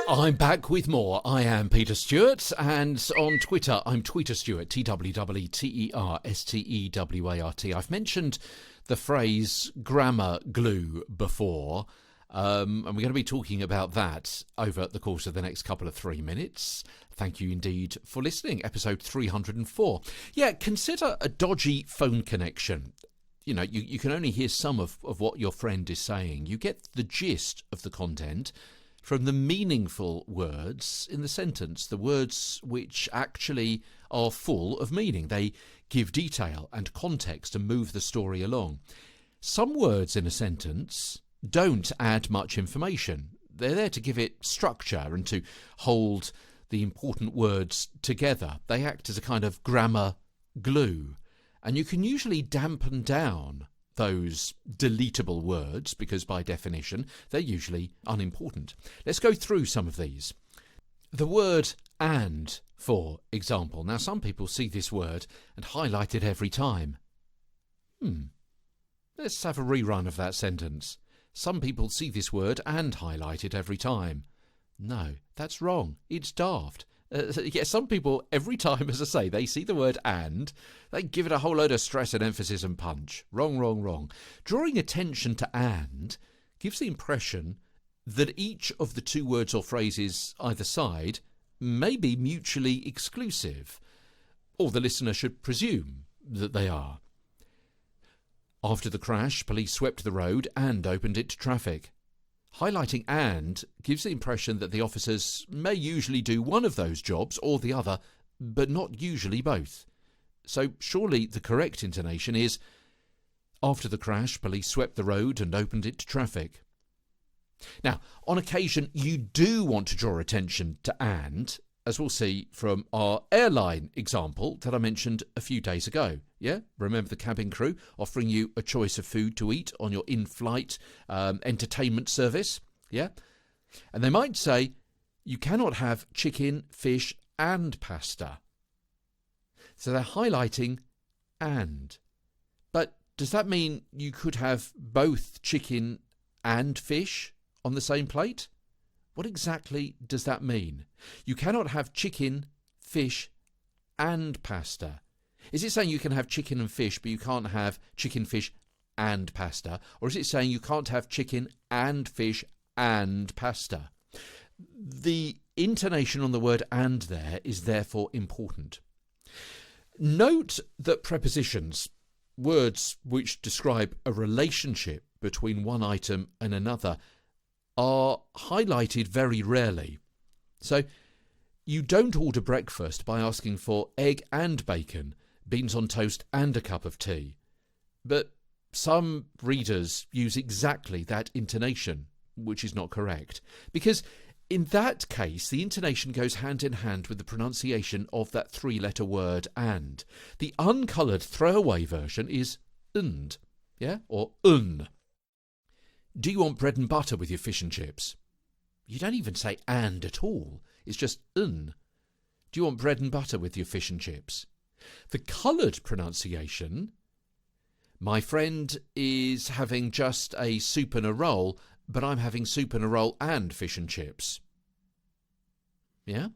I'm back with more. I am Peter Stewart, and on Twitter, I'm Tweeter Stewart, TWWTERSTEWART. I've mentioned the phrase grammar glue before, and we're going to be talking about that over the course of the next couple of 3 minutes. Thank you indeed for listening. Episode 304. Yeah, consider a dodgy phone connection. You know, you can only hear some of what your friend is saying. You get the gist of the content from the meaningful words in the sentence, the words which actually are full of meaning. They give detail and context and move the story along. Some words in a sentence don't add much information. They're there to give it structure and to hold the important words together. They act as a kind of grammar glue. And you can usually dampen down those deletable words because by definition they're usually unimportant. Let's go through some of these. The word and, for example. Now some people see this word and highlight it every time. Let's have a rerun of that sentence. Some people see this word and highlight it every time. No, that's wrong. It's daft. Some people, every time, as I say, they see the word and, they give it a whole load of stress and emphasis and punch. Wrong, wrong, wrong. Drawing attention to and gives the impression that each of the two words or phrases either side may be mutually exclusive, or the listener should presume that they are. After the crash, police swept the road and opened it to traffic. Highlighting and gives the impression that the officers may usually do one of those jobs or the other, but not usually both. So surely the correct intonation is, after the crash, police swept the road and opened it to traffic. Now, on occasion, you do want to draw attention to and, as we'll see from our airline example that I mentioned a few days ago. Yeah, remember the cabin crew offering you a choice of food to eat on your in-flight entertainment service? Yeah, and they might say, you cannot have chicken, fish and pasta. So they're highlighting and. But does that mean you could have both chicken and fish on the same plate? What exactly does that mean? You cannot have chicken, fish and pasta. Is it saying you can have chicken and fish, but you can't have chicken, fish and pasta? Or is it saying you can't have chicken and fish and pasta? The intonation on the word and there is therefore important. Note that prepositions, words which describe a relationship between one item and another, are highlighted very rarely. So you don't order breakfast by asking for egg and bacon, beans on toast and a cup of tea. But some readers use exactly that intonation, which is not correct, because in that case the intonation goes hand in hand with the pronunciation of that three-letter word and. The uncoloured throwaway version is und, yeah, or un. Do you want bread and butter with your fish and chips? You don't even say and at all. It's just un. Do you want bread and butter with your fish and chips? The coloured pronunciation, my friend is having just a soup and a roll, but I'm having soup and a roll and fish and chips. Yeah?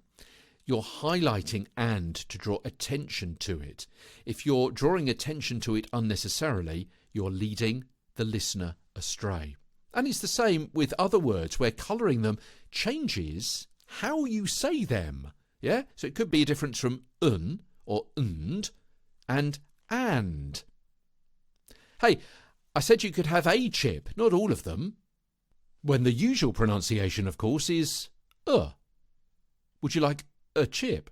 You're highlighting and to draw attention to it. If you're drawing attention to it unnecessarily, you're leading the listener astray. And it's the same with other words where colouring them changes how you say them. Yeah? So it could be a difference from un or und and. Hey, I said you could have a chip, not all of them. When the usual pronunciation, of course, is Would you like a chip?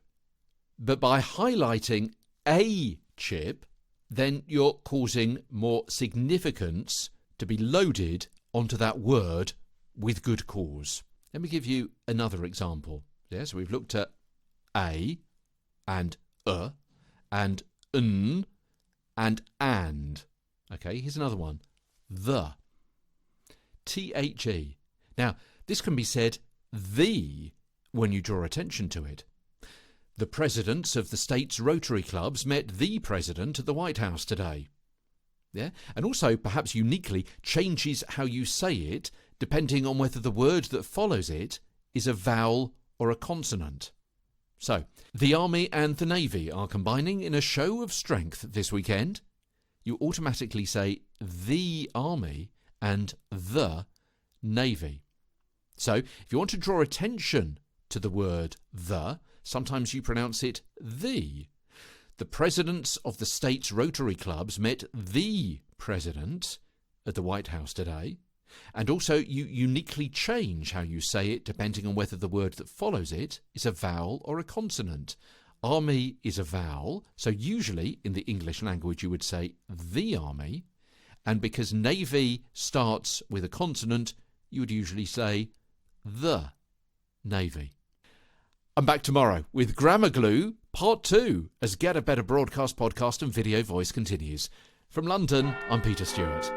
But by highlighting a chip, then you're causing more significance to be loaded onto that word with good cause. Let me give you another example. Yeah, so we've looked at a and and n and. Okay, here's another one. The. The. Now, this can be said the when you draw attention to it. The presidents of the state's Rotary clubs met the president at the White House today. Yeah, and also, perhaps uniquely, changes how you say it depending on whether the word that follows it is a vowel or a consonant. So, the Army and the Navy are combining in a show of strength this weekend. You automatically say the Army and the Navy. So, if you want to draw attention to the word the, sometimes you pronounce it the. The presidents of the state's Rotary clubs met the president at the White House today. And also, you uniquely change how you say it depending on whether the word that follows it is a vowel or a consonant. Army is a vowel, so usually in the English language you would say the Army. And because Navy starts with a consonant, you would usually say the Navy. I'm back tomorrow with Grammar Glue Part 2 as Get a Better Broadcast podcast and video voice continues. From London, I'm Peter Stewart.